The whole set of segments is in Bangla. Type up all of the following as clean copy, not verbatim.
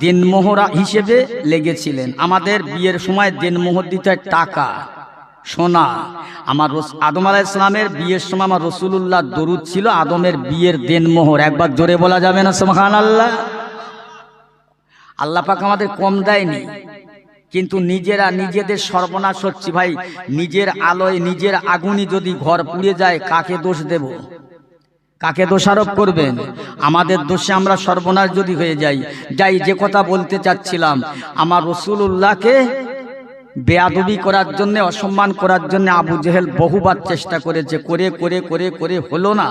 দেনমোহরা হিসেবে লেগেছিলেন। আমাদের বিয়ের সময় দেনমোহর দিতে হয় টাকা, সোনা। আমার আদম আলাইহিস সালামের বিয়ের সময় আমার রাসূলুল্লাহ দরুদ ছিল আদমের বিয়ের দেনমোহর। একবার জোরে বলা যাবে না সুবহানাল্লাহ? আল্লাহ পাক আমাদের কম দেয়নি, কিন্তু নিজেরা নিজেদের সর্বনাশ হচ্ছে ভাই। নিজের আলোয় নিজের আগুনে যদি ঘর পুড়ে যায় কাকে দোষ দেব? কাকে দোষারোপ করবেন? আমাদের দোষে আমরা সর্বনাশ যদি হয়ে যাই। যে কথা বলতে চাচ্ছিলাম, আমার রাসূলুল্লাহকে বেয়াদবি করার জন্য, অসম্মান করার জন্য আবু জেহেল বহুবার চেষ্টা করেছে, করে করে করে করে হলো না।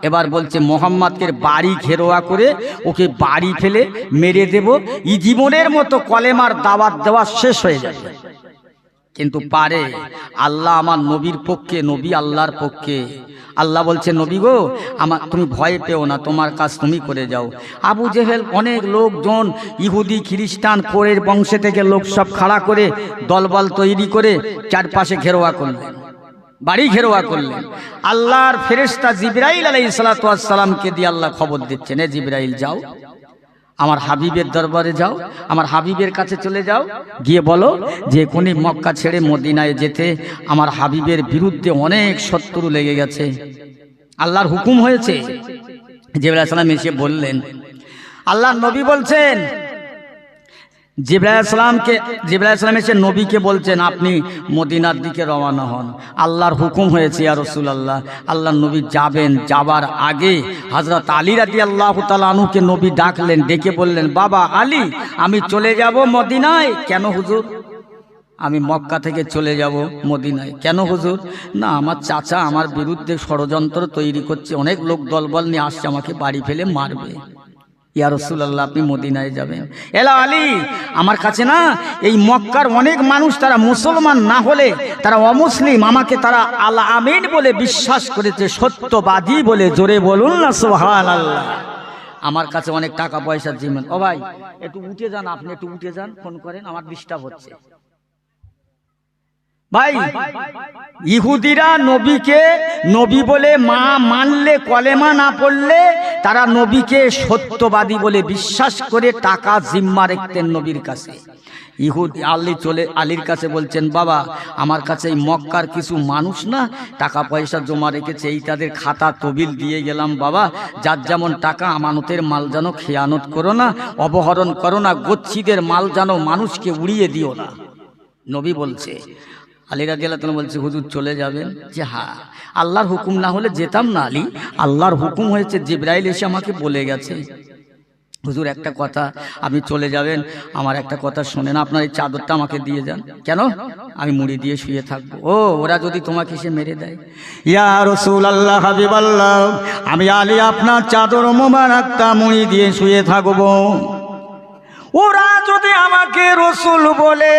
এবার বলছে মোহাম্মদকে বাড়ি ঘেরোয়া করে ওকে বাড়ি ফেলে মেরে দেব, ই জীবনের মতো কলেমার দাওয়াত দেওয়া শেষ হয়ে যাবে। কিন্তু পারে আল্লাহ আমার নবীর পক্ষে, নবী আল্লাহর পক্ষে। আল্লাহ বলছে নবী গো আমার তুমি ভয় পেও না, তোমার কাজ তুমি করে যাও। আবু জেহেল অনেক লোকজন ইহুদি খ্রিস্টান কোরের বংশে থেকে লোক সব খাড়া করে দলবল তৈরি করে চারপাশে ঘেরোয়া করলেন, বাড়ি ঘেরোয়া করলেন। আল্লাহর ফেরেশতা জিবরাইল আলাইহিস সালাতু ওয়াস সালামকে দিয়ে আল্লাহ খবর দিচ্ছেন, এ জিবরাইল যাও আমার হাবিবের দরবারে যাও, আমার হাবিবের কাছে চলে যাও, গিয়ে বলো যে কোনি মক্কা ছেড়ে মদিনায় যেতে আমার হাবিবের বিরুদ্ধে অনেক শত্রু লেগে গেছে, আল্লাহর হুকুম হয়েছে। জিবরাইল আলাইহিস সালাম এসে বললেন, আল্লাহর নবী বলছেন, জিবরাইল আলাইহিস সালাম এসে নবীকে বলছেন আপনি মদিনার দিকে রওনা হন, আল্লাহর হুকুম হয়েছে ইয়া রাসূলুল্লাহ। আল্লাহর নবী যাবেন, যাবার আগে হযরত আলী রাদিয়াল্লাহু তাআলা আনহুকে নবী ডাকলেন, ডেকে বললেন, বাবা আলী আমি চলে যাব মদিনায়। কেন হুজুর? আমি মক্কা থেকে চলে যাব মদিনায়। কেন হুজুর? না আমার চাচা আমার বিরুদ্ধে ষড়যন্ত্র তৈরি করছে, অনেক লোক দলবল নিয়ে আসছে, আমাকে বাড়ি ফেলে মারবে। ইয়া রাসূলুল্লাহ আপনি মদিনায় যাবেন। এলা আলী আমার কাছে না এই মক্কার অনেক মানুষ তারা মুসলমান না হলে তারা অমুসলিম, আমাকে তারা আল আমিন বলে বিশ্বাস করেছে, সত্যবাদী বলে। জোরে বলুন না সুবহানাল্লাহ। আমার কাছে অনেক টাকা পয়সার জিম্মা। ও ভাই একটু উঠে যান, আপনি একটু উঠে যান, ফোন করেন, আমার ডিস্টার্ব হচ্ছে। ভাই ইহুদিরা নবীকে নবী বলে মানলে, কলেমা না পড়লে তারা নবীকে সত্যবাদী বলে বিশ্বাস করে টাকা জিম্মা রাখতেন নবীর কাছে। ইহুদি আলীর কাছে বলছেন, বাবা আমার কাছে এই মক্কার কিছু মানুষ না টাকা পয়সা জমা রেখেছে, এই তাদের খাতা তবিল দিয়ে গেলাম। বাবা যার যেমন টাকা, আমানতের মাল যেন খেয়ানত করো না, অপহরণ করো না, গচ্ছিদের মাল যেন মানুষকে উড়িয়ে দিও না। নবী বলছে, আলী রাদিয়াল্লাহু তাআলা বলছে হুজুর চলে যাবেন? যে হ্যাঁ, আল্লাহর হুকুম না হলে যেতাম না আলী, আল্লাহর হুকুম হয়েছে, জিবরাইল এসে আমাকে বলে গেছে। হুজুর একটা কথা, আপনি চলে যাবেন, আমার একটা কথা শোনেন, আপনার এই চাদরটা আমাকে দিয়ে যান। কেন? আমি মুড়ি দিয়ে শুয়ে থাকবো। ও ওরা যদি তোমাকে এসে মেরে দেয়? ইয়া রাসূলুল্লাহ হাবিবাল্লাহ আমি আলী আপনার চাদর মোবারকটা মুড়ি দিয়ে শুয়ে থাকবো। ওরা যদি আমাকে রসুল বলে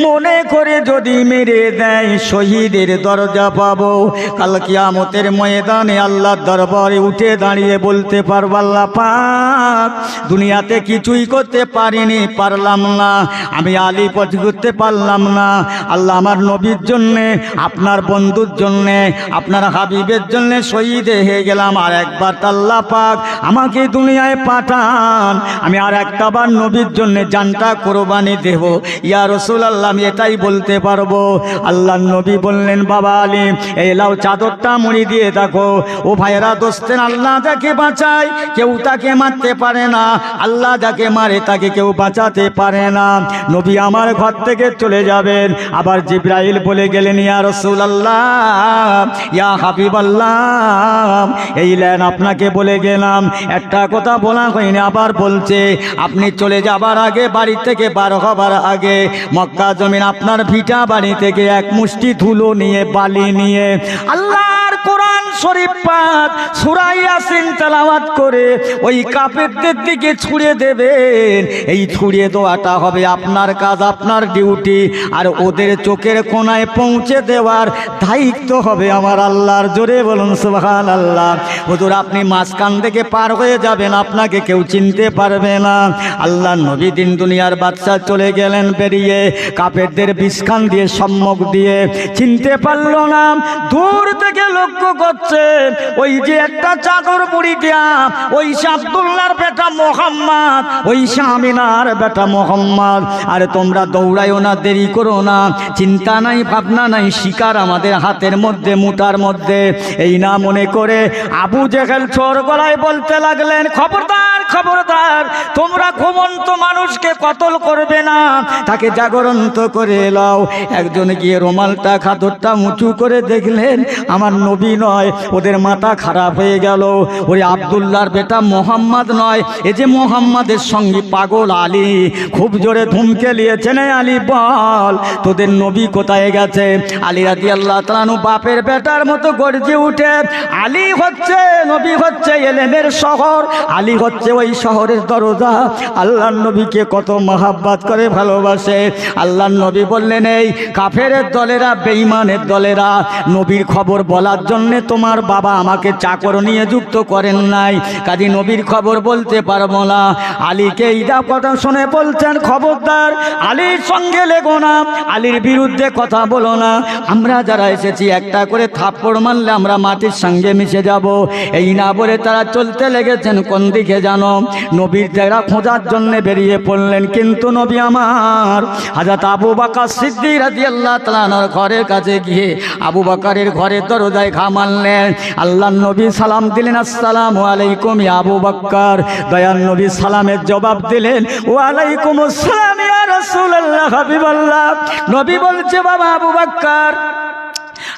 মনে করে যদি মেরে দেয়, শহীদের দরজা পাবো। কাল কিয়ামতের ময়দানে আল্লাহর দরবারে উঠে দাঁড়িয়ে বলতে পারবো, আল্লাহ পাক দুনিয়াতে কিছুই করতে পারিনি, পারলাম না, আমি আলী পথ করতে পারলাম না। আল্লাহ আমার নবীর জন্যে, আপনার বন্ধুর জন্যে, আপনার হাবিবের জন্যে শহীদ হয়ে গেলাম। আর একবার আল্লাহ পাক আমাকে দুনিয়ায় পাঠান, আমি আর একটাবার নবীর জন্য জানটা কোরবানি দেব। ইয়া রাসূলুল্লাহ আমি এটাই বলতে পারবো। আল্লাহর নবী বললেন, বাবা আলী এই লাও চাদরটা মুড়ি দিয়ে দেখো। ও ভাইরা দোস্তের, আল্লাহ যাকে বাঁচায় কেউ তাকে মারতে পারে না, আল্লাহ যাকে মারে তাকে কেউ বাঁচাতে পারে না। নবী আমার ঘর থেকে চলে যাবেন, আবার জিবরাইল বলে গেলেন, ইয়া রাসূলুল্লাহ ইয়া হাবিবাল্লাহ এই লেন আপনাকে বলে গেলাম, একটা কথা বলা হয়নি, আবার বলছে আপনি চলে যাবার আগে, বাড়ি থেকে বার হবার আগে মক্কা জমিন আপনার ভিটা বাড়ি থেকে এক মুষ্টি ধুলো নিয়ে, বালি নিয়ে আল্লাহর কোরআন শরীফ পাক সূরা ইয়াসিন তেলাওয়াত করে ওই কাফেরদের দিকে ছুঁড়ে দেবেন। এই ছুঁড়ে দেওয়াটা হবে আপনার কাজ, আপনার ডিউটি, আর ওদের চোখের কোণায় পৌঁছে দেওয়ার দায়িত্ব হবে আমার আল্লাহর। জোরে বলুন সুবহানাল্লাহ। হুজুর আপনি মাঝখান থেকে পার হয়ে যাবেন, আপনাকে কেউ চিনতে পারবে না। আল্লাহ নবী দিন দুনিয়ার বাদশা চলে গেলেন বেরিয়ে, কাফেরদের বিষখান দিয়ে সম্মুখ দিয়ে চিনতে পারল না। দূর থেকে লক্ষ্য করতে করছে ওই যে একটা চাদর মুড়ি দেয়া ওই সে আব্দুল্লাহর বেটা মোহাম্মদ, ওই সে আমিনার বেটা মোহাম্মদ। আরে তোমরা দৌড়াইও না, দেরি করো না, চিন্তা নাই ভাবনা নাই, শিকার আমাদের হাতের মধ্যে, মুঠার মধ্যে। এই না মনে করে আবু জেহেল চোর গলায় বলতে লাগলেন, খবরদার খবরদার, তোমরা ঘুমন্ত মানুষকে কতল করবে না, তাকে জাগরন্ত করে এলাও। একজন গিয়ে রুমালটা খাদরটা উঁচু করে দেখলেন আমার নবী নয়। ওদের মাথা খারাপ হয়ে গেল। ওই আব্দুল্লাহর বেটা মোহাম্মদ নয়, এ যে মোহাম্মদের সঙ্গে পাগল আলী। খুব জোরে ধুমকে নিয়েছেন, আলী বল তোদের নবী কোথায় গেছে? আলী রাদিয়াল্লাহু তাআলা আনহু বাপের বেটার মতো গর্জে উঠে, আলী হচ্ছে, নবী হচ্ছে এলেমের শহর, আলী হচ্ছে ওই শহরের দরজা। আল্লাহর নবীকে কত মহাব্বত করে ভালোবাসে। আল্লাহর নবী বললেন, এই কাফেরের দলেরা, বেঈমানের দলেরা নবীর খবর বলার জন্যে তোমার বাবা আমাকে চাকর নিয়ে যুক্ত করেন নাই, কাজী নবীর খবর বলতে পারবো না। আলীকে এইটা কথা শুনে বলছেন, খবরদার আলীর সঙ্গে লেগো না, আলীর বিরুদ্ধে কথা বলো না। আমরা যারা এসেছি একটা করে থাপ্পড় মারলে আমরা মাটির সঙ্গে মিশে যাব। এই না বলে তারা চলতে লেগেছেন কোন দিকে জানো? নবীর তেরা খোঁজার জন্য বেরিয়ে পড়লেন। কিন্তু নবী আমার হযরত আবু বকর সিদ্দিক রাদিয়াল্লাহু তাআলা আনহুর ঘরের কাছে গিয়ে আবু বকরের ঘরের দরজায় ঘা মারলেন। আল্লাহর নবী সালাম দিলেন, আসসালামু আলাইকুম ইয়া আবু বকর। দয়ার নবী সালামের জবাব দিলেন, ওয়া আলাইকুম আসসালাম ইয়া রাসূলুল্লাহ হাবিবাল্লাহ। নবী বলছে, বাবা আবু বকর,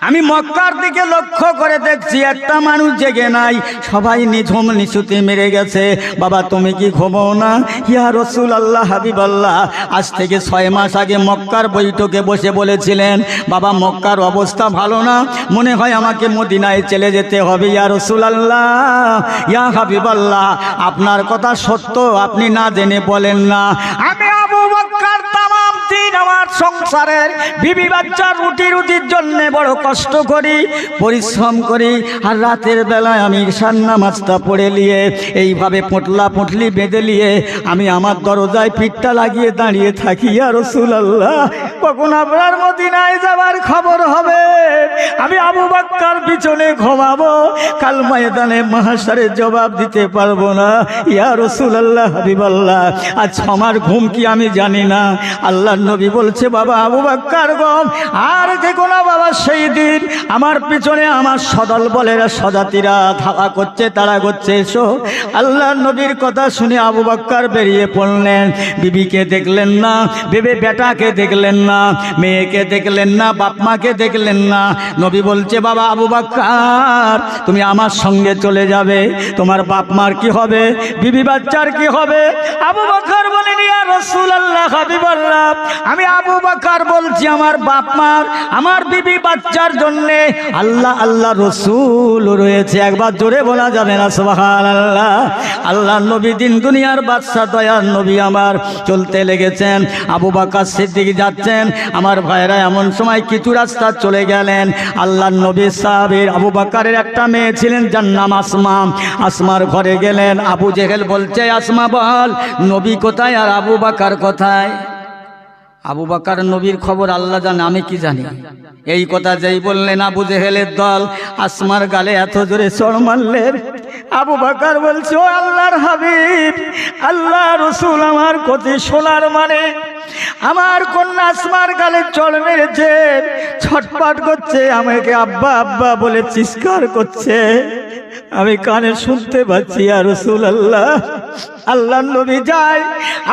আমি মক্কার দিকে লক্ষ্য করে দেখছি একটা মানুষ জেগে নাই, সবাই নিঝুম নিশুতি মেরে গেছে। বাবা তুমি কি ঘুমাও না? ইয়া রাসূলুল্লাহ হাবিবাল্লাহ, আজ থেকে 6 মাস আগে মক্কার বৈঠকে বসে বলেছিলেন, বাবা মক্কার অবস্থা ভালো না, মনে হয় আমাকে মদিনায় চলে যেতে হবে। ইয়া রাসূলুল্লাহ, ইয়া হাবিবাল্লাহ, আপনার কথা সত্য, আপনি না জেনে বলেন না। আমি আবু বকর তামাম দিন আমার সংসারের বিবি বাচ্চার রুটির জন্য বড় কষ্ট করি, পরিশ্রম করি, আর রাতের বেলায় আমি ঈশার নামাজটা পড়ে নিয়ে এইভাবে পোটলা পুটলি বেঁধে নিয়ে আমি আমার দরজায় পিঠটা লাগিয়ে দাঁড়িয়ে থাকি। ইয়া রাসূলুল্লাহ, কখন আপনার মদিনায় যাবার খবর হবে? আমি আবু বকর পিছনে ঘুমাবো, কাল ময়দানে মাহশারের জবাব দিতে পারবো না। ইয়া রাসূলুল্লাহ হাবিবাল্লাহ, আজ আমার ঘুম কি আমি জানি না। আল্লাহর নবী বলছে, বাবা আবু বকর গম, আর দেখো না বাবা, সেই দিন আমার পিছনে আমার সদল বলেরা সজাতিরা ধাওয়া করছে, তাড়া করছে, এসো। আল্লাহর নবীর কথা শুনে আবু বকর বেরিয়ে পড়লেন। বিবিকে দেখলেন না, বেবে বেটাকে দেখলেন না, মেয়েকে দেখলেন না, বাপ মাকে দেখলেন না। নবী বলছে, বাবা আবু বকর, তুমি আমার সঙ্গে চলে যাবে, তোমার বাপ মার কি হবে, বিবি বাচ্চার কি হবে? আবু বকর বলেন, ইয়া রাসূলুল্লাহ হাবিবাল্লাহ, আমি আবু বকর বলছি আমার বাপ মার, আমার বিবি বাচ্চার জন্য আল্লাহ আল্লাহ রসুল রয়েছে। একবার জোরে বলা যাবে না সুবহানাল্লাহ? আল্লাহর নবী দিন দুনিয়ার বাদশা, দয়ার নবী আমার চলতে লেগেছেন। আবু বকর সিদ্দিক যাচ্ছেন, আমার ভাইরা এমন সময় কিছু রাস্তা চলে গেলেন। আল্লাহর নবী সাহাবীর আবু বকরের একটা মেয়ে ছিলেন, যার নাম আসমা। আসমার ঘরে গেলেন। আবু জেহেল বলছে, আসমা বল নবী কোথায় আর আবু বকর কোথায়? আবু বকর নবীর খবর আল্লাহ জানে, আমি কি জানি। এই কথা যেই বললেন, আবু জেহেলের দল আসমার গালে এত জোরে চড় মারলেন। আবু বকর বলছে, ও আল্লাহর হাবিব, আল্লাহ রসুল আমার কথা শোনার মানে আমার কন্যা আসমার গালে চড় মেরেছে, ছটপট করছে, আমাকে আব্বা আব্বা বলে চিৎকার করছে, আমি কানে শুনতে পাচ্ছি। ইয়া রাসূলুল্লাহ, আল্লাহর নবী যায়,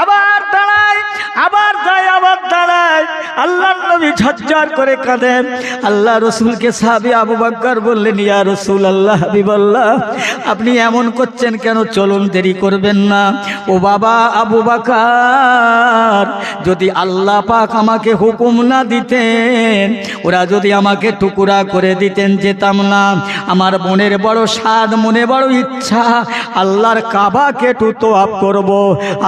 আবার দাঁড়ায়, আবার যায়, আবার দাঁড়ায়। আল্লাহর নবী ঝরঝর করে কাঁদেন। আল্লাহ রসুলকে সাহাবী আবু বকর বললেন, ইয়া রাসূলুল্লাহ হাবিবাল্লাহ, আপনি এমন করছেন কেন? চলুন, দেরি করবেন না। ও বাবা আবু বকর, যদি আল্লাহ পাক আমাকে হুকুম না দিতেন, ওরা যদি আমাকে টুকরা করে দিতেন, যেতাম না। আমার মনের বড় স্বাদ, মনে বড় ইচ্ছা, আল্লাহর কাবাকে তওয়াফ করব,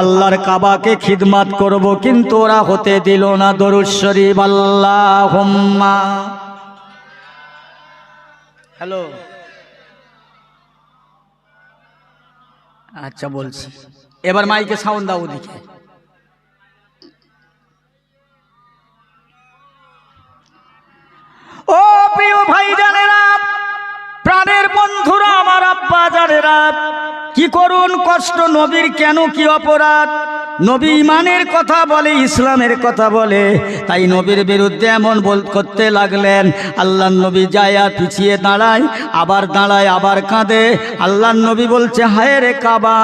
আল্লাহর কাবাকে খিদমত করব, কিন্তু ওরা হতে দিল না। দরুদ শরীফ আল্লাহুম্মা। হ্যালো, আচ্ছা বলছি, এবার মাইকে সাউন্ড দাও ওদিকে। ও প্রিয় ভাই জানেরা, প্রাণের বন্ধুরা আমার, আব্বা জানেরা, কি করুন কষ্ট, নবীর কেন কি অপরাধ? নবী ইমানের কথা বলে, ইসলামের কথা বলে, তাই নবীর বিরুদ্ধে এমন করতে লাগলেন। আল্লাহর নবী যায় আর পিছিয়ে দাঁড়ায়, আবার দাঁড়ায়, আবার কাঁদে। আল্লাহর নবী বলছে, হায় রে কাবা,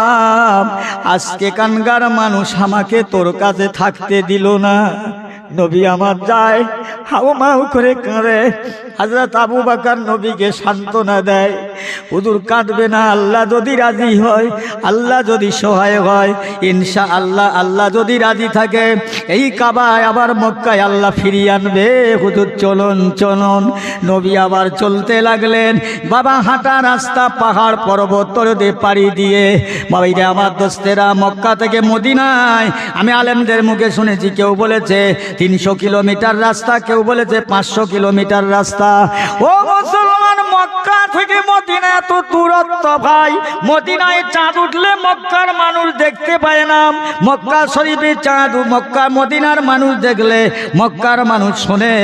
আজকে কানগার মানুষ আমাকে তোর কাছে থাকতে দিল না। নবী আমার যায়, হাউ মাউ করে কাঁদে। হযরত আবু বকর নবীকে সান্ত্বনা দেয়, হুজুর কাঁদবে না, আল্লাহ যদি রাজি হয়, আল্লাহ যদি সহায় হয়, ইনশাআল্লাহ আল্লাহ যদি রাজি থাকে, এই কাবায় আবার মক্কায় আল্লাহ ফিরিয়ে আনবে। হুজুর চলুন চলুন। নবী আবার চলতে লাগলেন। বাবা হাঁটা রাস্তা, পাহাড় পর্বত তরদে পাড়ি দিয়ে। বাবাইরে আমার দোস্তেরা, মক্কা থেকে মদিনায় আমি আলেমদের মুখে শুনেছি, কেউ বলেছে 300 কিলোমিটার রাস্তা, কেউ বলেছে 500 কিলোমিটার রাস্তা। ও মুসলমান, মক্কা থেকে মদিনা এত দূরত্ব ভাই। মদিনায় চাঁদ উঠলে মক্কার মানুষ দেখতে পায় না। মক্কা শরীফে চাঁদ, মক্কা মদিনার মানুষ দেখলে মক্কার মানুষ শোনে।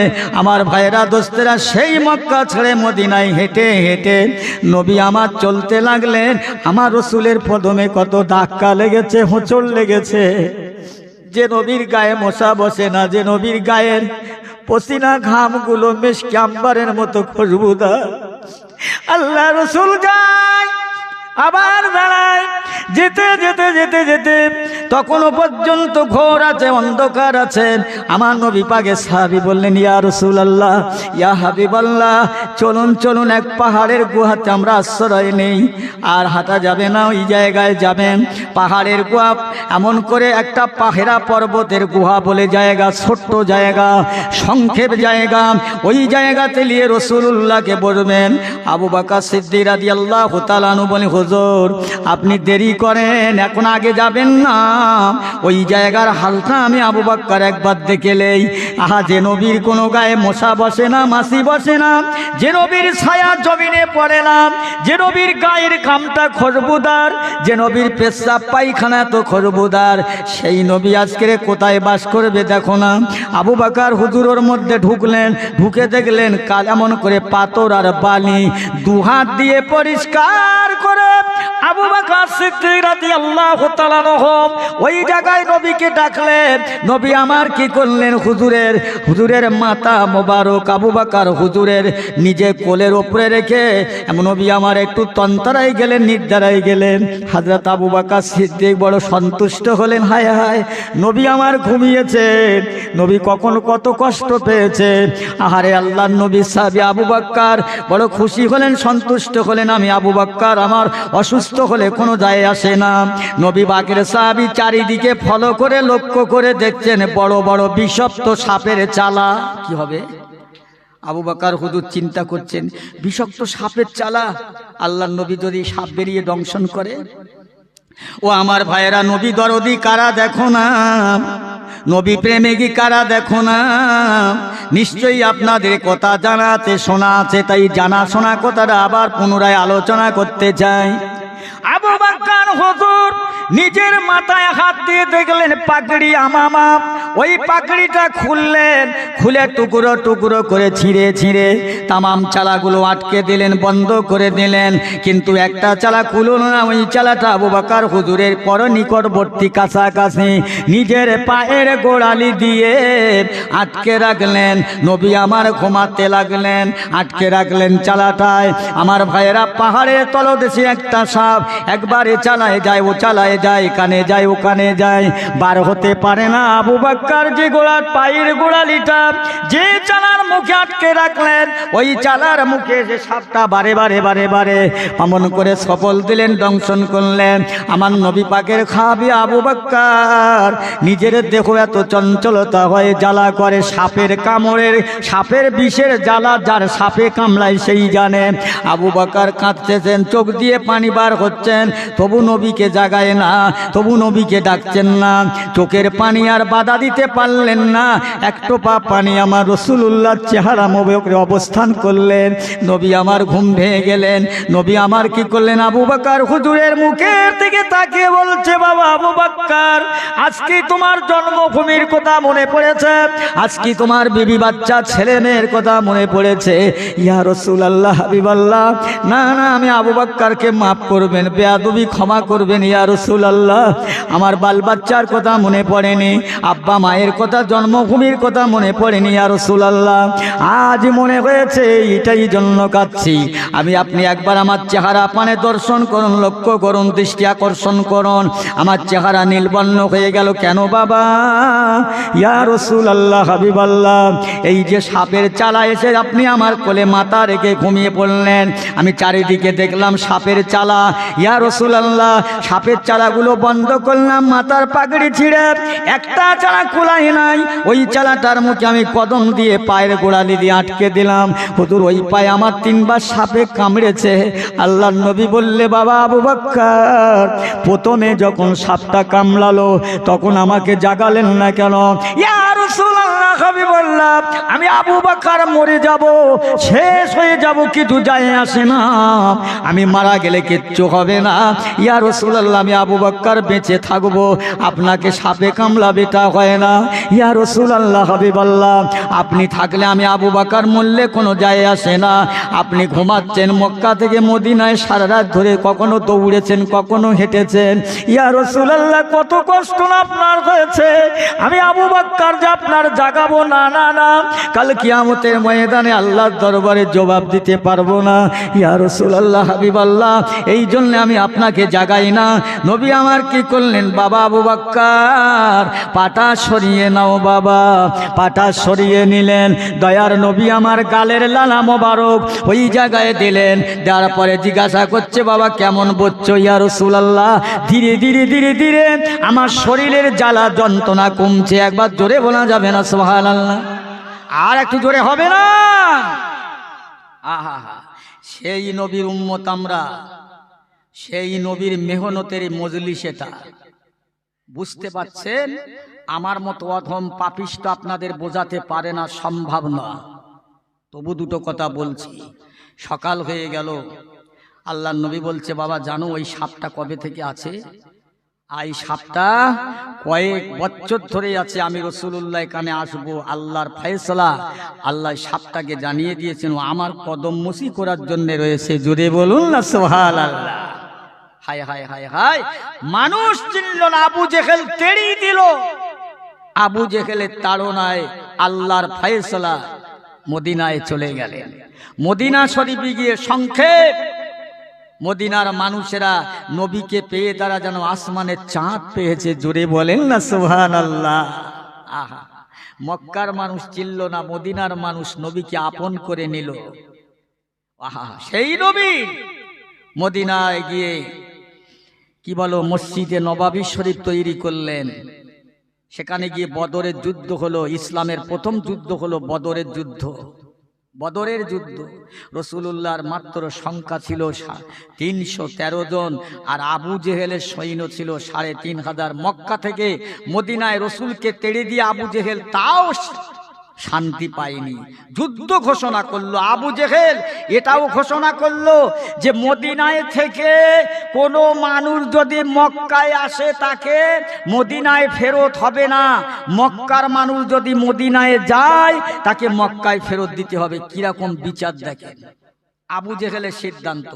আমার ভাইরা দোস্তেরা, সেই মক্কা ছেড়ে মদিনায় হেঁটে হেঁটে নবী আমার চলতে লাগলেন। আমার রসুলের কদমে কত ধাক্কা লেগেছে, হোঁচট লেগেছে। যে নবীর গায়ে মশা বসে না, যে নবীর গায়ের পসিনা ঘামগুলো মিশকে আম্বারের মতো খুশবুদার, আল্লাহ রসুল যায় আবার দাঁড়ায়। যেতে যেতে যেতে যেতে তখনও পর্যন্ত ঘোর আছে, অন্ধকার আছে। আমার নবী পাকে সাহাবী বললেন, ইয়া রাসূলুল্লাহ, ইয়া হাবিবাল্লাহ, চলুন চলুন, এক পাহাড়ের গুহাতে আমরা আশ্রয় নেই। আর হাঁটা যাবে না, ওই জায়গায় যাবেন। পাহাড়ের গুহা, এমন করে একটা পাহেরা পর্বতের গুহা বলে জায়গা, ছোট্ট জায়গা, সংক্ষেপ জায়গা। ওই জায়গাতে নিয়ে রাসূলুল্লাহকে বলবেন। আবু বকর সিদ্দিক রাদিয়াল্লাহু তাআলা আনহু বলেন, হুজুর আপনি দেরি করেন, এখন আগে যাবেন না। ওই জায়গার হালটা আমি আবু বকর একবার দেখেলেই, আহা, যে নবীর কোনো গায়ে মশা বসে না, মাছি বসে না, যে নবীর ছায়া জমিনে পড়ে না, যে নবীর গায়ের ঘামটা খুশবুদার, যে নবীর পেশাব পায়খানা তো খুশবুদার, সেই নবী আজকে কোথায় বাস করবে দেখো না। আবু বকর হুজুরের মধ্যে ঢুকলেন, ঢুকে দেখলেন কাল এমন করে পাথর আর বালি দুহাত দিয়ে পরিষ্কার করে আবু বকর সিদ্দিক রাদিয়াল্লাহু তাআলা ওই জায়গায় নবীকে ডাকলেন। নবী আমার কি করলেন, হুজুরের মাথা মোবারক আবু বকর হুজুরের নিজে কোলের উপরে রেখে এমন নবী আমার একটু তন্তরাই গেলেন, নির্দারাই গেলেন। হযরত আবু বকর সিদ্দিক বড় সন্তুষ্ট হলেন, হায় হায়, নবী আমার ঘুমিয়েছেন, নবী কখন কত কষ্ট পেয়েছে। আহারে আল্লাহর নবী সাহাবী আবু বকর বড় খুশি হলেন, সন্তুষ্ট হলেন। আমি আবু বকর আমার অসুস্থ হলে কোনো যায় আসে না। নবী পাকের সাহাবী চারিদিকে ফলো করে লক্ষ্য করে দেখছেন বড় বড় বিষাক্ত সাপের চালা। কি হবে? আবু বকর হুজুর চিন্তা করছেন, বিষাক্ত সাপের চালা, আল্লাহর নবী যদি সাপ বেরিয়ে দংশন করে। ও আমার ভাইয়েরা, নবী দরদি কারা দেখো না, নবী প্রেমিকী কারা দেখো না। নিশ্চয়ই আপনাদের কথা জানা আছে, শোনা আছে, তাই জানা শোনা কথাটা আবার পুনরায় আলোচনা করতে চাই। আবু বকর হুজুর নিজের মাথায় হাত দিয়ে দেখলেন পাগড়ি আমামা। ওই পাগড়িটা খুললেন, খুলে টুকরো টুকরো করে ছিঁড়ে ছিঁড়ে তামাম চালাগুলো আটকে দিলেন, বন্ধ করে দিলেন। কিন্তু একটা চালা খুলল না। ওই চালাটা আবু বকর হুজুরের পর নিকটবর্তী কাছাকাছি নিজের পায়ের গোড়ালি দিয়ে আটকে রাখলেন। নবী আমার ঘুমাতে লাগলেন, আটকে রাখলেন চালাটায়। আমার ভাইয়েরা, পাহাড়ের তলদেশে একটা সাপ একবারে চালায় যায়, ও চালায় যায়, এখানে যায়, ওখানে যায়, বার হতে পারে না। আবু বকর যে গোড়ার পায়ের গোড়ালিটা যে চালার মুখে আটকে রাখলেন, ওই চালার মুখে যে সাপটা বারে বারে বারে বারে অমন করে সফল দিলেন, দংশন করলেন। আমার নবী পাকের খাবি আবু বকর নিজের দেহ এত চঞ্চলতা হয়ে জ্বালা করে, সাপের কামড়ের, সাপের বিষের জ্বালা যার সাপে কামড়ায় সেই জানে। আবু বকর কাঁদতেছেন, চোখ দিয়ে পানি বার হচ্ছেন, তবু নবীকে জাগায় না। না, তবু নবীকে ডাকছেন না। চোখের পানি আর বাধা দিতে পারলেন না। এক টোপা পানি আমার রাসূলুল্লাহর চেহারা মোবারকে অবস্থান করলেন। নবী আমার ঘুম ভেঙে গেলেন। নবী আমার কি করলেন, আবু বকর হুজুরের মুখের থেকে তাকিয়ে বলছে, বাবা আবু বকর, আজকে তোমার জন্মভূমির কথা মনে পড়েছে, আজকে তোমার বিবি বাচ্চা ছেলে মেয়ের কথা মনে পড়েছে। ইয়া রাসূলুল্লাহ, হাবিবাল্লাহ, না না, আমি আবু বকরকে মাফ করবেন, বেয়াদবি ক্ষমা করবেন ইয়া রাসূলুল্লাহ। আমার বাল বাচ্চার কথা মনে পড়েনি, আব্বা মায়ের কথা, জন্মভূমির কথা মনে পড়েনি ইয়া রাসূলুল্লাহ। আজ মনে হয়েছে এটাই জন্য কাঁদছি। আপনি একবার আমার চেহারা পানে দর্শন করুন, লক্ষ্য করুন, দৃষ্টি আকর্ষণ করুন। আমার চেহারা নীলবর্ণ হয়ে গেল কেন বাবা? ইয়া রাসূলুল্লাহ, হাবিবাল্লাহ, এই যে সাপের চালা এসে আপনি আমার কোলে মাথা রেখে ঘুমিয়ে পড়লেন, আমি চারিদিকে দেখলাম সাপের চালা। ইয়া রাসূলুল্লাহ, সাপের চালাগুলো বন্ধ করলাম, মাথার পাগড়ি ছিঁড়ে একটা চালা খোলাই নাই, ওই চালাটার মুখে আমি কদম দিয়ে পায়ের গোড়ালি দিয়ে আটকে দিলাম। হুজুর, ওই পায়ে আমার 3 বার সাপে কামড়েছে। আল্লাহর নবী বললে, বাবা আবু বকর, প্রথমে যখন সাপটা কামড়ালো তখন আমাকে জাগালেন না কেন? ইয়া রাসূলুল্লাহ, হাবিবাল্লাহ, আমি আবু বকর মরে যাব, শেষ হয়ে যাব, কিছু যায় আসে না, আমি মারা গেলে কিচ্ছু হবে না। ইয়া রাসূলুল্লাহ, আমি আবু বকর বেঁচে থাকবো, আপনাকে সাপে কামড়াবে তা হয় না। ইয়া রাসূলুল্লাহ, হাবিবাল্লাহ, আপনি থাকলে আমি আবু বকর মরলে কোনো যায় আসে না। আপনি ঘুমাচ্ছেন, মক্কা থেকে মদিনায় সারা রাত ধরে কখনো দৌড়েছেন, কখনো হেঁটেছেন। ইয়া রাসূলুল্লাহ, কত কষ্ট আপনার হয়েছে, আমি আবু বকর যে আপনার জাগাবো না, না না, কাল কিয়ামতের ময়দানে আল্লাহর দরবারে জবাব দিতে পারবো না। ইয়া রাসূলুল্লাহ, হাবিবাল্লাহ, এই জন্য আমি আপনাকে জাগাই না। নবী আমার কি করলেন, বাবা আবু বকর, পাটা সরিয়ে নাও বাবা। পাটা সরিয়ে নিলেন। দয়ার নবী আমার গালের লালা মোবারক ওই জায়গায় দিলেন। দেওয়ার পরে জিজ্ঞাসা করছে, বাবা কেমন বুঝছো? ইয়া রাসূলুল্লাহ, ধীরে ধীরে ধীরে ধীরে আমার শরীরের জ্বালা যন্ত্রণা কমছে। একবার জোরে বলা যাবে না সুবহানাল্লাহ? আর একটু জোরে হবে না? আহা, সেই নবীর উম্মত আমরা, সেই নবীর মেহনতের মজলিস এটা। বুঝতে পারছেন? আমার মতো অধম পাপিষ্ট আপনাদের বোঝাতে পারে না, সম্ভব না। তবু দুটো কথা বলছি। সকাল হয়ে গেল, আল্লাহর নবী বলছে, বাবা জানো ওই সাপটা কবে থেকে আছে? এই সাপটা কয়েক বছর ধরে আছে। আমি রাসূলুল্লাহ কানে আসবো, আল্লাহর ফয়সালা, আল্লাহ সাপটাকে জানিয়ে দিয়েছেন, আমার কদম মুসি করার জন্য রয়েছে। জোরে বলুন না সুবহানাল্লাহ। হায় হায় হায় হায়, মানুষ চিনল না, আবু জেহেল তেড়িয়ে দিল। আবু জেহেলের তাড়নায় আল্লাহর ফয়সালা, মদিনায় চলে গেলেন। মদিনা শরীফে গিয়ে সংক্ষেপ, মদিনার মানুষেরা নবীকে পেয়ে তারা যেন আসমানের চাঁদ পেয়েছে। জোরে বলেন না সুবহানাল্লাহ। আহা, মক্কার মানুষ চিনল না, মদিনার মানুষ নবীকে আপন করে নিল। আহা, সেই নবী মদিনায় গিয়ে কি বলো, মসজিদে নবাবী শরীফ তৈরি করলেন। সেখানে গিয়ে বদরের যুদ্ধ হলো। ইসলামের প্রথম যুদ্ধ হলো বদরের যুদ্ধ। বদরের যুদ্ধ রাসূলুল্লাহর মাত্র সংখ্যা ছিল 313 জন, আর আবু জেহেলের সৈন্য ছিল 3500। মক্কা থেকে মদিনায় রসুলকে তেড়ে দিয়ে আবু জেহেল তাও শান্তি পায়নি, যুদ্ধ ঘোষণা করলো। আবু জেহেল এটাও ঘোষণা করলো যে মদিনায় থেকে কোনো মানুষ যদি মক্কায় আসে তাকে মদিনায় ফেরত হবে না, মক্কার মানুষ যদি মদিনায় যায় তাকে মক্কায় ফেরত দিতে হবে। কিরকম বিচার দেখেন আবু জেহেলের সিদ্ধান্ত।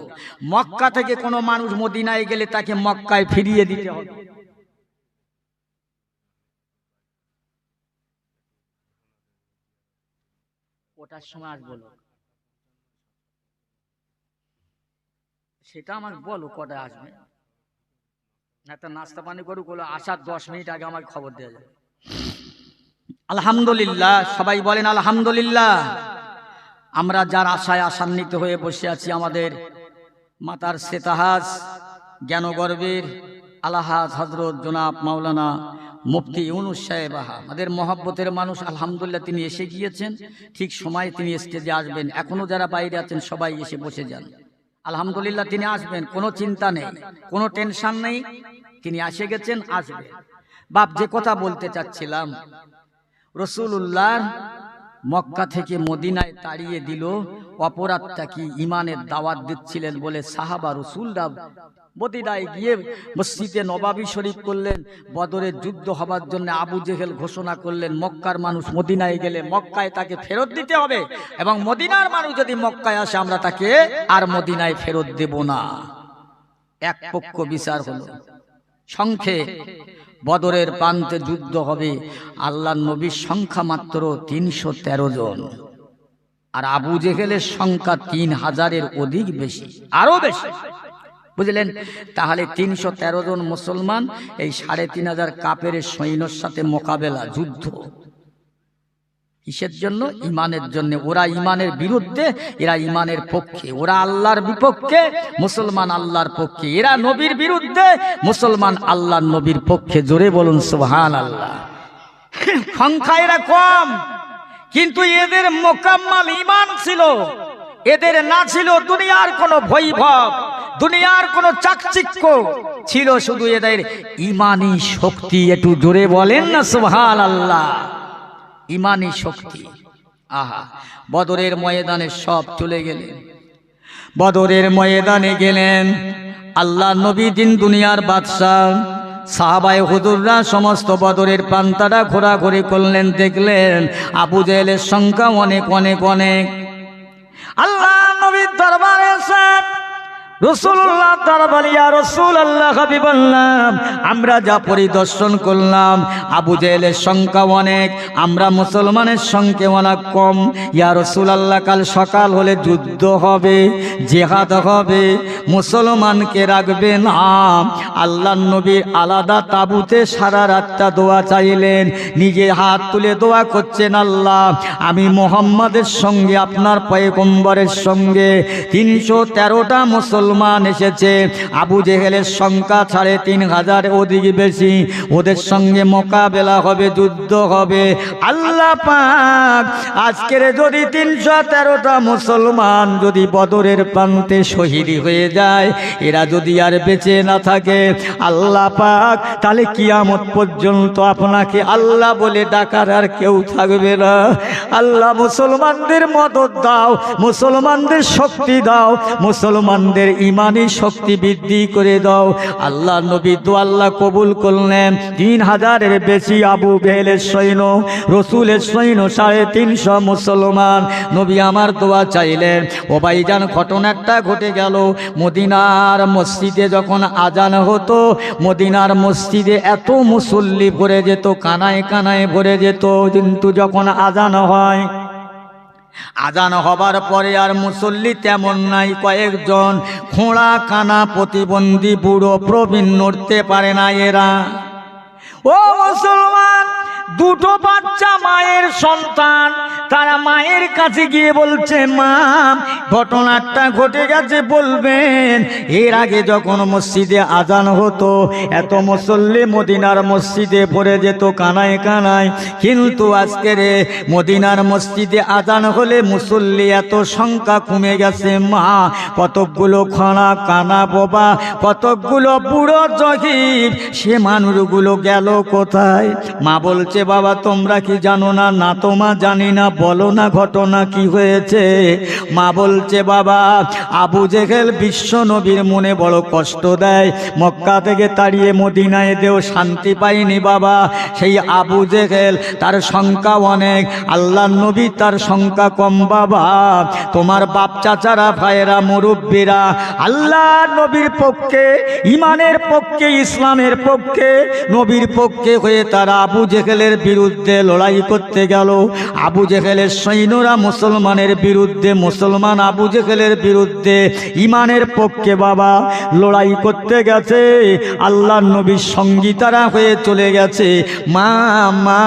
মক্কা থেকে কোনো মানুষ মদিনায় গেলে তাকে মক্কায় ফিরিয়ে দিতে হবে। ওটার সময় আজ বলো, সেটা আমাকে বলো কটায় আসবে। একটা নাস্তা পানি করুক, হলো আসার 10 মিনিট আগে আমাকে খবর দেওয়া যাবে। আলহামদুলিল্লাহ, সবাই বলেন আলহামদুলিল্লাহ। আমরা যার আশায় আশান্বিত হয়ে বসে আছি, আমাদের মাতার সেতাহাজ জ্ঞানগর্বের আলহাজ হযরত জনাব মাওলানা মুফতি ইউনুস সাহেব, আমাদের মহব্বতের মানুষ। আলহামদুলিল্লাহ, তিনি এসে গিয়েছেন, ঠিক সময়ে তিনি স্টেজে আসবেন। এখনো যারা বাইরে আছেন সবাই এসে বসে যান। আলহামদুলিল্লাহ তিনি আসবেন, কোনো চিন্তা নেই, কোনো টেনশন নেই, তিনি এসে গেছেন, আসবেন। বাপ যে কথা বলতে চাচ্ছিলাম, রাসূলুল্লাহ মক্কা থেকে মদিনায় তাড়িয়ে দিল, অপরাধটা কি? ইমানের দাওয়াত দিচ্ছিলেন বলে সাহাবা রাসূলরা মদিনায় গিয়ে মসজিদে নবাবী শরীফ করলেন, বদরের যুদ্ধ হবার জন্য আবু জেহেল ঘোষণা করলেন মক্কার মানুষ মদিনায় গেলে মক্কায় তাকে ফেরত দিতে হবে, এবং মদিনার মানুষ যদি মক্কায় আসে আমরা তাকে আর মদিনায় ফেরত দেব না। এক পক্ষ বিচার হলো। সংখ্যে বদরের প্রান্তে যুদ্ধ হবে, আল্লাহর নবীর সংখ্যা মাত্র ৩১৩ জন, আর আবু জেহেলের সংখ্যা ৩০০০-এর অধিক বেশি, আরো বেশি, বুঝলেন? তাহলে ৩১৩ জন মুসলমান এই ৩৫০০ কাফেরের সৈন্যের সাথে মোকাবেলা, যুদ্ধ কিসের জন্য? ইমানের জন্য। ওরা ইমানের বিরুদ্ধে, এরা ইমানের পক্ষে। ওরা আল্লাহর বিপক্ষে, মুসলমান আল্লাহর পক্ষে। এরা নবীর বিরুদ্ধে, মুসলমান আল্লাহর নবীর পক্ষে। জোরে বলুন সুবহানাল্লাহ। সংখ্যা এরা কম, কিন্তু এদের মোকাম্মাল ইমান ছিল। এদের না ছিল দুনিয়ার কোনো বৈভব, দুনিয়ার কোনো চাকচিক্য, ছিল শুধু এদের ইমানি শক্তি। একটু জোরে বলেন না সুবহানাল্লাহ। ইমানি শক্তি। আহা, বদরের ময়দানে সব চলে গেলেন, বদরের ময়দানে গেলেন আল্লাহ নবী, দিন দুনিয়ার বাদশাহ। সাহাবায়ে হুজুররা সমস্ত বদরের প্রান্তটা ঘোরাঘুরি করলেন, দেখলেন আবু জেহেলের সংখ্যা অনেক অনেক অনেক। আল্লাহ নবীর দরবারে এসে রাসূলুল্লাহ দরবারে, ইয়া রাসূলুল্লাহ, হাবিবাল্লাহ, আমরা যা পরিদর্শন করলাম আবু জেহেলের সংখ্যা অনেক, আমরা মুসলমানের সংখ্যা অনেক কম। ইয়া রাসূলুল্লাহ, কাল সকাল হলে যুদ্ধ হবে, জিহাদ হবে, মুসলমানকে রাখবে না। আল্লাহর নবী আলাদা তাঁবুতে সারা রাতটা দোয়া চাইলেন, নিজে হাত তুলে দোয়া করছেন, আল্লাহ আমি মুহাম্মাদের সঙ্গে, আপনার পয়গম্বরের সঙ্গে ৩১৩টা মুসলমান এসেছে, আবু জেহেলের সংখ্যা ৩৫০০ অধিক বেশি, ওদের সঙ্গে মোকাবেলা হবে, যুদ্ধ হবে। আল্লাহ পাক আজকের যদি ৩১৩টা মুসলমান যদি বদরের প্রান্তে শহীদ হয়ে যায়, এরা যদি আর বেঁচে না থাকে, আল্লাহ পাক তাহলে কিয়ামত পর্যন্ত আপনাকে আল্লাহ বলে ডাকার আর কেউ থাকবে না। আল্লাহ মুসলমানদের মদদ দাও, মুসলমানদের শক্তি দাও, মুসলমানদের ইমানি শক্তি বৃদ্ধি করে দাও। আল্লাহ নবী দোয়া আল্লাহ কবুল করলেন। ৩০০০-এর বেশি আবু জেহেলের সৈন্য, রসুলের সৈন্য ৩৫০ মুসলমান। নবী আমার দোয়া চাইলেন। ও ভাইজান, ঘটনা একটা ঘটে গেল। মদিনার মসজিদে যখন আজান হতো, মদিনার মসজিদে এত মুসল্লি ভরে যেত, কানায় কানায় ভরে যেত, কিন্তু যখন আজান হয়, আজান হবার পরে আর মুসল্লি তেমন নাই, কয়েকজন, খোঁড়া কানা প্রতিবন্ধী বুড়ো প্রবীণ নড়তে পারে না এরা। ও মুসলমান, দুটো বাচ্চা মায়ের সন্তান, তারা মায়ের কাছে গিয়ে বলছে, মা ঘটনাটা ঘটে গেছে বলবেন। এর আগে যখন মসজিদে আজান হতো, এত মুসল্লি মদিনার মসজিদে পড়ে যেত কানায় কানায়, কিন্তু আজকের মদিনার মসজিদে আজান হলে মুসল্লি এত সংখ্যা কমে গেছে। মা কতকগুলো খানা কানা বাবা, কতকগুলো বুড়ো জহির, সে মানুষগুলো গেল কোথায়? মা বলছে, বাবা তোমরা কি জানো না? না তো মা জানি না, বলো না ঘটনা কি হয়েছে। মা বলছে, বাবা আবু জেহেল বিশ্ব নবীর মনে বড় কষ্ট দেয়, মক্কা থেকে তাড়িয়ে মদিনায় দেও শান্তি পাইনি বাবা। সেই আবু জেহেল তার সংখ্যা অনেক, আল্লাহ নবী তার সংখ্যা কম বাবা। তোমার বাপ চাচারা ভাইয়েরা মুরব্বীরা আল্লাহ নবীর পক্ষে, ইমানের পক্ষে, ইসলামের পক্ষে, নবীর পক্ষে হয়ে তারা আবু জেহেলের বিরুদ্ধে লড়াই করতে গেল। আবু জেহেলের সৈন্যরা মুসলমানের বিরুদ্ধে, মুসলমান আবু জেহেলের বিরুদ্ধে ইমানের পক্ষে বাবা লড়াই করতে গেছে। আল্লাহ নবীর সঙ্গী তারা হয়ে চলে গেছে। মা মা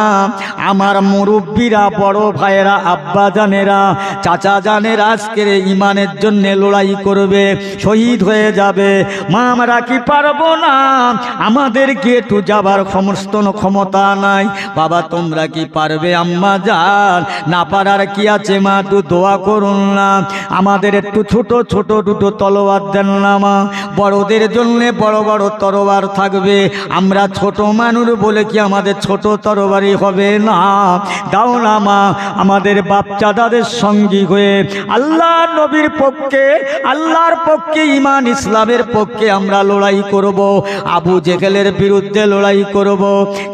আমার মুরব্বীরা, বড় ভাইয়েরা, আব্বা জানেরা, চাচা জানেরা আজকের ইমানের জন্য লড়াই করবে, শহীদ হয়ে যাবে। মা আমরা কি পারবো না? আমাদের গেটু যাবার সমস্ত ক্ষমতা নাই। বাবা তোমরা কি পারবে? আমরা আম্মা যান, না পারার কি আছে মা, একটু দোয়া করুন না, আমাদের একটু ছোট ছোট দুটো তলোয়ার দেন না মা, বড়দের জন্য বড় বড় তরোয়ার থাকবে, আমরা ছোট মানুষ বলে কি আমাদের ছোট তরবারি হবে না, দাও না মা। আমাদের বাচ্চাদের সঙ্গী হয়ে আল্লাহর নবীর পক্ষে, আল্লাহর পক্ষে, ঈমান ইসলামের পক্ষে আমরা লড়াই করব, আবু জেহেলের বিরুদ্ধে লড়াই করব।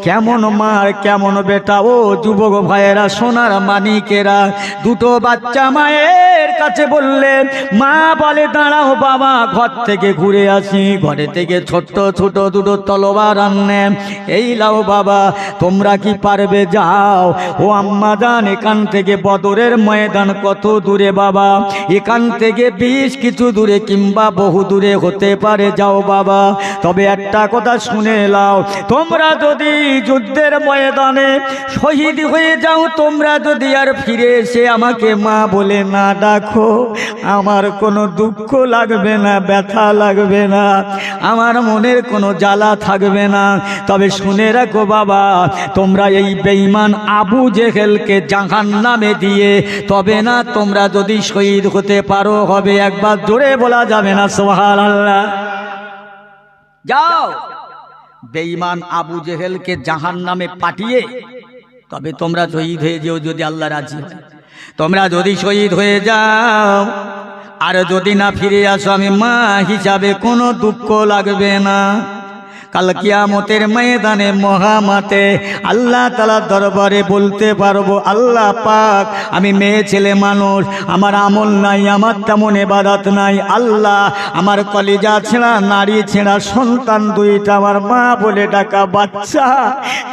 কেমন মার কেমন বেটা, ও যুবক ভাইয়েরা, সোনার মানিকেরা, দুটো বাচ্চা মায়ের কাছে বললেন, মা বলে দাঁড়াও বাবা, ঘর থেকে ঘুরে আসি, ঘরে থেকে ছোট্ট ছোট দুটো তলোয়ার আনলেন, এই লাও বাবা, তোমরা কি পারবে, যাও। ও আম্মা জান, এখান থেকে বদরের ময়দান কত দূরে বাবা, এখান থেকে বেশ কিছু দূরে কিংবা বহু দূরে হতে পারে, যাও বাবা, তবে একটা কথা শুনে নাও, তোমরা যদি যুদ্ধের ময়দানে শহীদ হয়ে যাও, তোমরা যদি আর ফিরে এসে আমাকে মা বলে না ডাকো, আমার কোনো দুঃখ লাগবে না, ব্যথা লাগবে না, আমার মনের কোনো জ্বালা থাকবে না, তবে শুনে রাখো বাবা, তোমরা এই বেঈমান আবু জেহেলকে জাহান্নামে দিয়ে তবে না তোমরা যদি শহীদ হতে পারো, হবে। একবার জোরে বলা যাবে না সুবহানাল্লাহ? যাও, বেঈমান আবু জেহেলকে জাহান্নামে পাঠিয়ে তবে তোমরা শহীদ হয়ে যেও, যদি আল্লাহ রাজি হয়। তোমরা যদি শহীদ হয়ে যাও আর যদি না ফিরে আসো, আমি মা হিসাবে কোনো দুঃখ লাগবে না। কাল কিয়ামতের ময়দানে মহামাতে আল্লাহ তাআলার দরবারে বলতে পারবো, আল্লাহ পাক, আমি মেয়ে ছেলে মানুষ, আমার আমল নাই, আমার তেমন ইবাদত নাই, আল্লাহ আমার কলিজা ছেঁড়া নারী ছেঁড়া সন্তান দুইটা, আমার মা বলে ডাকা বাচ্চা,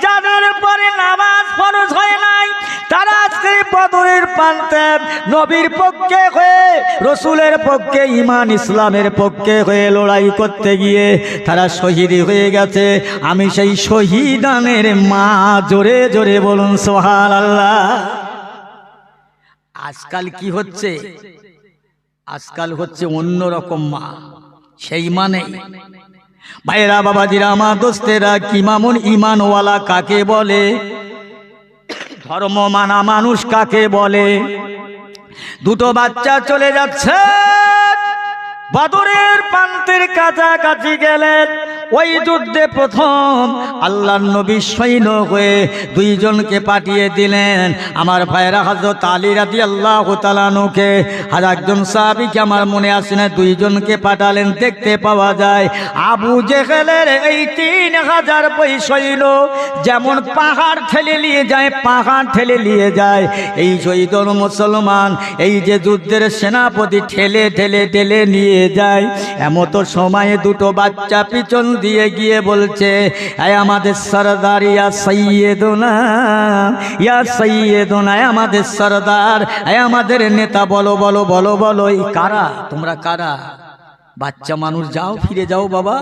যাদের পরে নামাজ ফরজ হয় নাই, তারা আজকে বদরের প্রান্তে নবীর পক্ষে হয়ে, রসুলের পক্ষে, ঈমান ইসলামের পক্ষে হয়ে লড়াই করতে গিয়ে তারা শহীদ হয়ে গেছে। আমি সেই শহীদানের মা, জোরে জোরে বলুন সুবহানাল্লাহ। আজকাল কি হচ্ছে, আজকাল হচ্ছে অন্যরকম মা, সেই মানে ভাইরা বাবাজিরা আমার দোস্তেরা, কি মামুন ঈমানওয়ালা কাকে বলে, ধর্ম মানা মানুষ কাকে বলে। দুটো বাচ্চা চলে যাচ্ছে, বদরের প্রান্তের কাছাকাছি গেলেন। ওই যুদ্ধে প্রথম আল্লাহর নবী সৈন্য হয়ে দুইজনকে পাঠিয়ে দিলেন, আমার ভাইরা হযরত আলী রাদিয়াল্লাহু তাআলা আনহুকে, আর একজন সাহাবীকে আমার মনে আসে না, দুইজনকে পাঠালেন। দেখতে পাওয়া যায় আবু জেহেলের এই 3000 সৈন্য যেমন পাহাড় ঠেলে নিয়ে যায়, পাহাড় ঠেলে নিয়ে যায়, এই শহীদ মুসলমান, এই যে যুদ্ধের সেনাপতি ঠেলে ঠেলে ঠেলে নিয়ে যায়। এমত সময়ে দুটো বাচ্চা পিছন দিয়ে গিয়ে বলছে, আয় আমাদের সরদার, ইয়া সাইয়্যিদুনা, ইয়া সাইয়্যিদুনা, আমাদের সরদার, আয় আমাদের নেতা, বলো বলো বলো বলো, এই কারা, তোমরা কারা? বাচ্চা মানুষ, যাও ফিরে যাও বাবা,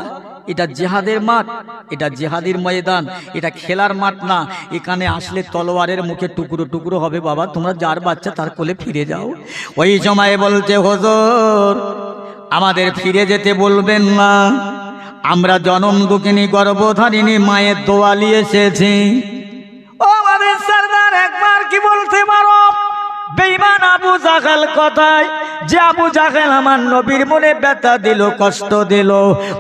এটা জিহাদের মাঠ, এটা জিহাদের ময়দান, এটা খেলার মাঠ না, এখানে আসলে তলোয়ারের মুখে টুকরো টুকরো হবে বাবা, তোমরা যার বাচ্চা তার কোলে ফিরে যাও। ওই সময়ে বলছে, হুজুর আমাদের ফিরে যেতে বলবেন না, আমরা জনম দুঃখিনী গর্ভধারিণী মায়ের দোয়া নিয়ে এসেছি। ও আমাদের সরদার, একবার কি বলতে পারো, বেঈমান আবু জাহেল কথায়, যে আবু জাহেল আমার নবীর মনে ব্যথা দিল, কষ্ট দিল,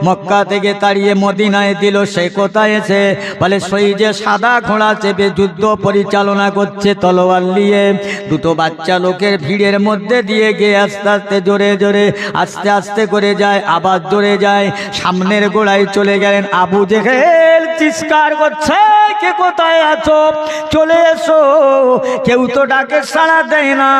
মক্কা থেকে তাড়িয়ে মদিনায় দিল, সে কোথায় এসে বলে, সেই যে সাদা ঘোড়া চেপে যুদ্ধ পরিচালনা করছে তলোয়ার নিয়ে, দুটো বাচ্চা লোকের ভিড়ের মধ্যে দিয়ে গিয়ে আস্তে আস্তে জোরে জোরে আস্তে আস্তে করে যায়, আবার জোরে যায়, সামনের গোড়ায় চলে গেলেন। আবু জেহেল চিৎকার করছে, কে কোথায় আছো, চলে এসো, কেউ তো ডাকে সাড়া দেয় না।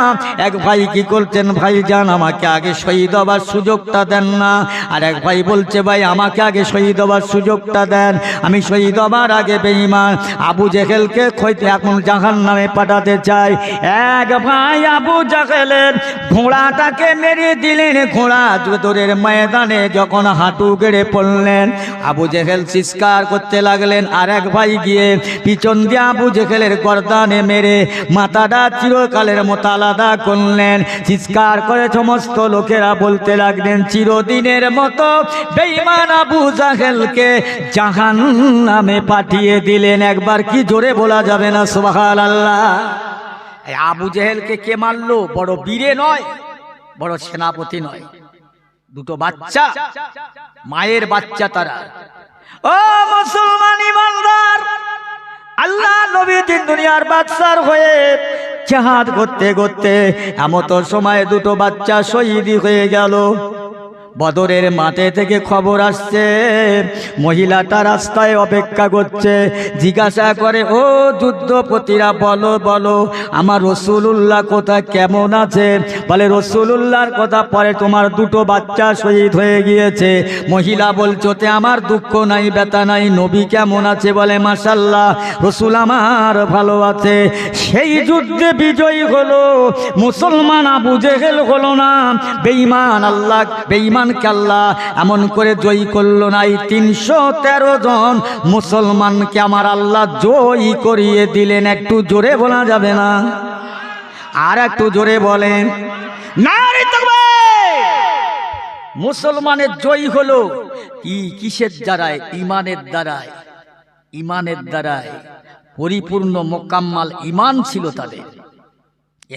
এক ভাই কি করছেন, ভাই যান আমাকে আগে শহীদ হবার সুযোগটা দেন না। আর এক ভাই বলছে, ভাই আমাকে আগে শহীদ হবার সুযোগটা দেন, আমি শহীদ হবার আগে বেঈমান আবু জেহেলকে এখন জাহান্নামে পাঠাতে চাই। এক ভাই আবু জেহেলের ঘোড়াটাকে মেরে দিলেন, ঘোড়া যুদ্ধের ময়দানে যখন হাঁটু গেড়ে পড়লেন, আবু জেহেল চিৎকার করতে লাগলেন। আর এক ভাই গিয়ে পিছন দিয়ে আবু জেহেলের গর্দানে মেরে মাথাটা চিরকালের মতো আলাদা করলেন। চিৎকার করে সমস্ত লোকেরা বলতে লাগলেন, চিরদিনের মতো বেঈমান আবু জাহেলকে জাহান্নামে পাঠিয়ে দিলেন। একবার কি জোরে বলা যাবে না সুবহানাল্লাহ? আবু জেহেলকে কে মারলো? বড় বীরে নয়, বড় সেনাপতি নয়, দুটো বাচ্চা, মায়ের বাচ্চা তারা। ও মুসলমান ইমানদার, আল্লাহ নবী দিন দুনিয়ার বাদশার হয়ে জিহাদ করতে করতে এমত সময় দুটো বাচ্চা শহীদ হয়ে গেল। বদরের মাঠে থেকে খবর আসছে, মহিলাটা রাস্তায় অপেক্ষা করছে। জিজ্ঞাসা করে, ও যুদ্ধপতিরা বলো বলো আমার রসুলুল্লাহ কোথায়, কেমন আছে? বলে রসুলুল্লাহর কথা পরে তোমার দুটো বাচ্চা শহীদ হয়ে গিয়েছে। মহিলা বলছোতে আমার দুঃখ নাই, ব্যথা নাই, নবী কেমন আছে? বলে মাশাআল্লাহ রসুল আমার ভালো আছে। সেই যুদ্ধে বিজয়ী হলো মুসলমান, আবু জেহেল হলো না। বেঈমান আল্লাহ, বেঈমান আল্লাহ এমন করে জয়ী করলো না। 313 জন মুসলমানকে আমার আল্লাহ জয়ী করিয়ে দিলেন। একটু জোরে বলা যাবে না? আর একটু জোরে বলেন নারে তাকবীর। মুসলমানের জয়ী হলো কিসের দ্বারায়? ইমানের দ্বারায়। ইমানের দ্বারায় পরিপূর্ণ মোকাম্মাল ইমান ছিল তাদের।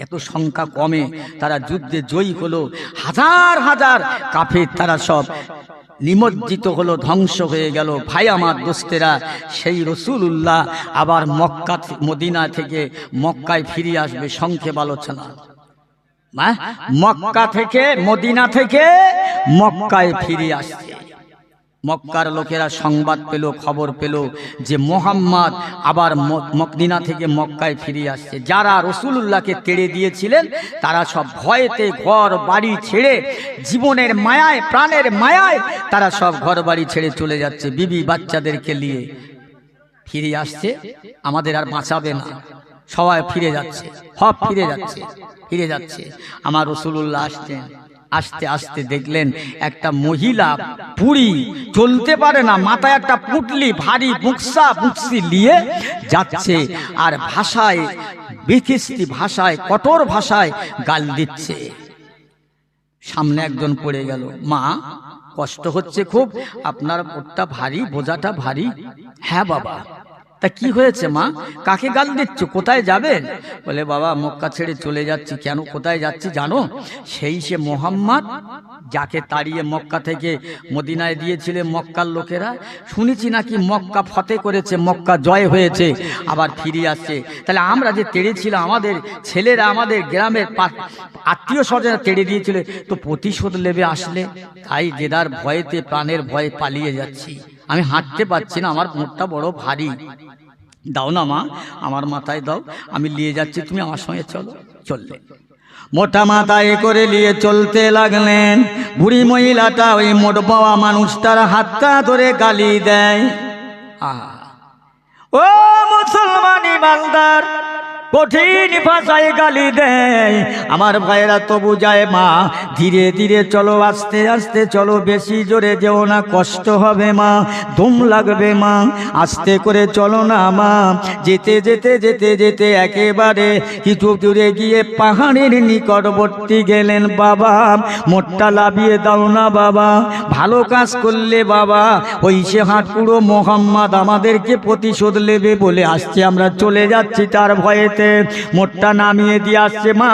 এত সংখ্যা কমে তারা যুদ্ধে জয়ী হলো। হাজার হাজার কাফের তারা সব নিমজ্জিত হলো, ধ্বংস হয়ে গেল। ভাই আমার দোস্তেরা, সেই রসুলুল্লাহ আবার মক্কা মদিনা থেকে মক্কায় ফিরে আসবে। সংক্ষেপ আলোচনা, মক্কা থেকে মদিনা থেকে মক্কায় ফিরে আসছে। মক্কার লোকেরা সংবাদ পেল, খবর পেল যে মোহাম্মদ আবার মদিনা থেকে মক্কায় ফিরে আসছে। যারা রসুলুল্লাহকে তেড়ে দিয়েছিলেন তারা সব ভয়েতে ঘর বাড়ি ছেড়ে, জীবনের মায়ায়, প্রাণের মায়ায় তারা সব ঘর বাড়ি ছেড়ে চলে যাচ্ছে। বিবি বাচ্চাদেরকে নিয়ে ফিরে আসছে। আমাদের আর বাঁচাবে না, সবাই ফিরে যাচ্ছে, সব ফিরে যাচ্ছে, ফিরে যাচ্ছে। আমার রসুলুল্লাহ আসছেন। আস্তে আস্তে দেখলেন একটা মহিলা বুড়ি, চলতে পারে না, মাথায় একটা পুটলি, ভারী বুকসি নিয়ে যাচ্ছে। আর ভাষায়, বিকিস্তি ভাষায়, কঠোর ভাষায় গাল দিচ্ছে। সামনে একজন পড়ে গেল। মা কষ্ট হচ্ছে খুব, আপনার ওটা ভারী, বোঝাটা ভারী। হ্যাঁ বাবা। তা কি হয়েছে মা? কাকে গাল দিচ্ছ? কোথায় যাবেন? বলে বাবা মক্কা ছেড়ে চলে যাচ্ছি। কেন, কোথায় যাচ্ছি জানো? সেই সে মোহাম্মদ যাকে তাড়িয়ে মক্কা থেকে মদিনায় দিয়েছিলেন মক্কার লোকেরা, শুনেছি নাকি মক্কা ফতে করেছে, মক্কা জয় হয়েছে, আবার ফিরে আসছে। তাহলে আমরা যে তেড়েছিলাম, আমাদের ছেলেরা, আমাদের গ্রামের আত্মীয় স্বজনেরা তেড়ে দিয়েছিল, তো প্রতিশোধ নেবে আসলে। তাই জেদার ভয়েতে, প্রাণের ভয়ে পালিয়ে যাচ্ছি। আমি হাঁটতে পারছি না, আমার মুখটা বড় ভারী। দাও না মা, আমার মাথায় দাও, আমি নিয়ে যাচ্ছি, তুমি আমার সঙ্গে চলো। চললে মোটা মাথায় করে নিয়ে চলতে লাগলেন। বুড়ি মহিলাটা ওই মোট বাবা মানুষটার হাতটা ধরে গালি দেয়। ও মুসলমান ইমানদার, কঠিন ভাষায় গালি দেয়। আমার ভাইয়েরা তবু যায়, মা ধীরে ধীরে চলো, আস্তে আস্তে চলো, বেশি জোরে যেও না, কষ্ট হবে মা, ধুম লাগবে মা, আস্তে করে চলো না মা। যেতে যেতে যেতে যেতে একেবারে কিছু দূরে গিয়ে পাহাড়ের নিকটবর্তী গেলেন। বাবা মোটটা লাভিয়ে দাও না বাবা, ভালো কাজ করলে বাবা, ওই সে হাটপুরো মোহাম্মদ আমাদেরকে প্রতিশোধ নেবে বলে আসছে, আমরা চলে যাচ্ছি তার ভয়েতে। মোটটা নামিয়ে দিয়ে আসছে। মা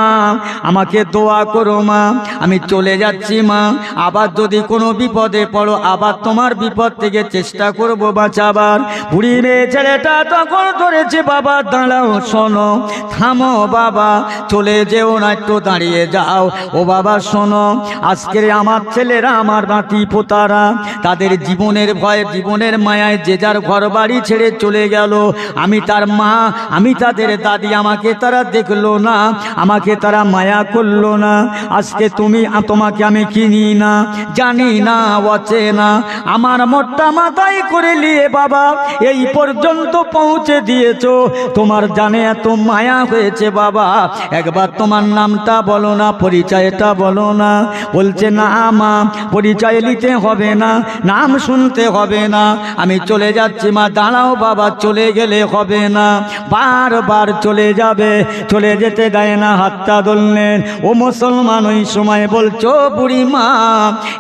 আমাকে দোয়া করো মা, আমি চলে যাচ্ছি মা, আবার যদি কোনো বিপদে পড়ো, আবার তোমার বিপদ থেকে চেষ্টা করব বাঁচাবার। বুড়ি মেয়ে ছেলেটা তখন ধরেছে, বাবা দাঁড়াও, শোনো, থামো বাবা, চলে যেও না, একটু দাঁড়িয়ে যাও। ও বাবা শোনো, আজকের আমার ছেলেরা, আমার নাতি পোতারা, তাদের জীবনের ভয়ে, জীবনের মায়ায় যে যার ঘর বাড়ি ছেড়ে চলে গেল। আমি তার মা, আমি তাদের দাদি, আমাকে তারা দেখলো না, আমাকে তারা মায়া করলো না। আজকে তোমাকে আমি চিনি না, জানি না, অচেনা, আমার মোটটা মাথায় করে নিয়ে বাবা এই পর্যন্ত পৌঁছে দিয়েছো। তোমার জানে এত মায়া হয়েছে বাবা, একবার তোমার নামটা বলো না, পরিচয়টা বলো না। বলছে না মা, পরিচয় নিতে হবে না, নাম শুনতে হবে না, আমি চলে যাচ্ছি মা। দাঁড়াও বাবা, চলে গেলে হবে না, বারবার চলে যাবে, চলে যেতে দেয় না, হাতটা ধরলেন। ও মুসলমান, ওই সময় বলছো বুড়ি মা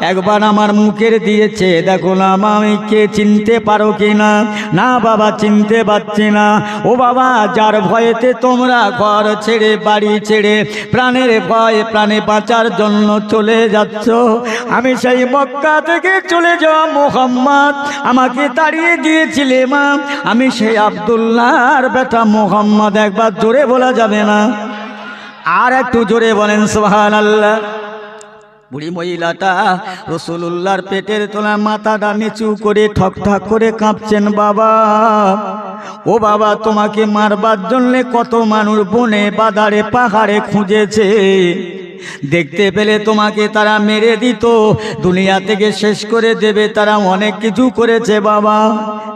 একবার আমার মুখের দিয়েছে দেখো না মা, আমি কে চিনতে পারো কি না? না বাবা, চিনতে পারছি না। ও বাবা, যার ভয়েতে তোমরা ঘর ছেড়ে বাড়ি ছেড়ে প্রাণের ভয়, প্রাণে বাঁচার জন্য চলে যাচ্ছ, আমি সেই মক্কা থেকে চলে যাওয়া মোহাম্মদ, আমাকে তাড়িয়ে দিয়েছিলে মা, আমি সেই আব্দুল্লাহর বেটা মোহাম্মদ। একবার জোরে বলা যাবে না? আর একটু জোরে বলেন সুবহানাল্লাহ। বুড়ি মহিলাটা রাসূলুল্লাহর পেটের তোলা মাথাটা নিচু করে ঠক ঠক করে কাঁপছেন। বাবা, ও বাবা, তোমাকে মারবার জন্য কত মানুষ বনে বাজারে পাহাড়ে খুঁজেছে, দেখতে পেলে তোমাকে তারা মেরে দিত, দুনিয়া থেকে শেষ করে দেবে, তারা অনেক কিছু করেছে বাবা।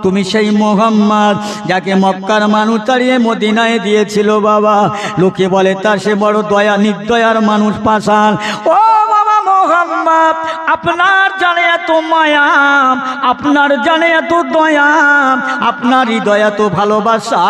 তুমি সেই মোহাম্মদ যাকে মক্কার মানুষ তাড়িয়ে মদিনায় দিয়েছিল বাবা। লোকে বলে তার সে বড় দয়া, নির্দয়ার মানুষ পাষাণ। ও বাবা মোহাম্মদ, আপনার জানে এত মায়া, আপনার জানে এত দয়া, আপনার হৃদয় এত ভালোবাসা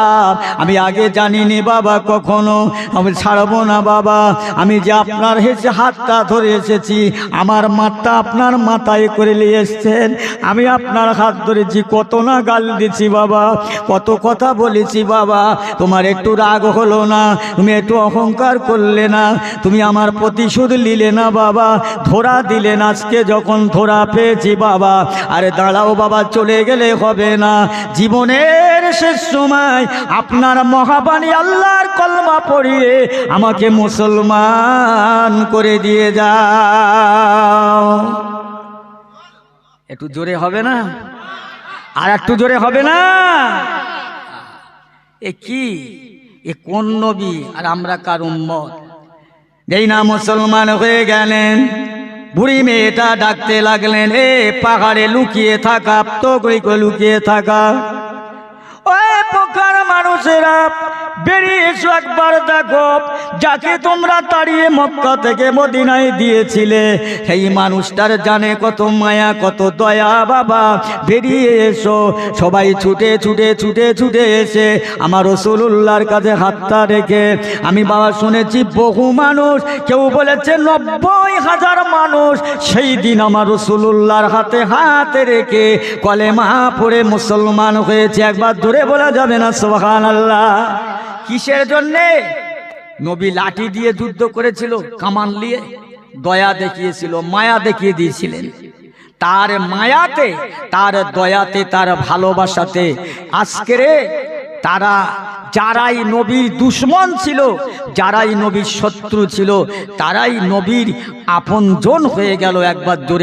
আমি আগে জানিনি বাবা, কখনো আমি ছাড়বো না বাবা। আমি যে আপনার হেসে হাতটা ধরে এসেছি, আমার মাথা আপনার মাথায় করে নিয়ে এসছেন, আমি আপনার হাত ধরেছি, কত না গাল দিছি বাবা, কত কথা বলেছি বাবা, তোমার একটু রাগ হলো না, তুমি একটু অহংকার করলে না, তুমি আমার প্রতিশোধ নিলে না বাবা, ধরা দিলেন। আজকে যখন ধরা পেয়েছি বাবা, আরে দাঁড়াও বাবা, চলে গেলে হবে না, জীবনের শেষ সময় আপনার মহাবাণী আল্লাহর কলমা পড়িয়ে আমাকে মুসলমান করে দিয়ে যাও। একটু জোরে হবে না? আর একটু জোরে হবে না? এ কি, এ কোন নবী আর আমরা কার উম্মত? যেই না মুসলমান হয়ে গেলেন, বুড়ি মেয়েটা ডাকতে লাগলেন, এ পাহাড়ে লুকিয়ে থাকা, তো লুকিয়ে থাকা ওই পোকার মানুষেরা, বেরিয়ে এসো, একবার দেখো, যাকে তোমরা তাড়িয়ে মক্কা থেকে মদিনায় দিয়েছিলে, সেই মানুষটার জানে কত মায়া, কত দয়া বাবা, বেরিয়ে এসো। সবাই ছুটে ছুটে ছুটে ছুটে এসে আমার রাসূলুল্লাহর কাছে হাতটা রেখে, আমি বাবা শুনেছি বহু মানুষ, কেউ বলেছে 90,000 মানুষ সেই দিন আমার রাসূলুল্লাহর হাতে হাত রেখে কলেমা পড়ে মুসলমান হয়েছে। একবার দূরে বলা যাবে না সুবহানাল্লাহ? কিসের জন্যে? নবী লাঠি দিয়ে যুদ্ধ করেছিল, কামান নিয়ে, দয়া দেখিয়েছিল, মায়া দেখিয়ে দিয়েছিলেন। তার মায়াতে, তার দয়াতে, তার ভালোবাসাতে আজকের তারা যারাই নবীর দুশমন ছিল, যারাই নবীর শত্রু ছিল, তারাই নবীর আপনজন হয়ে গেল। একবার জোরে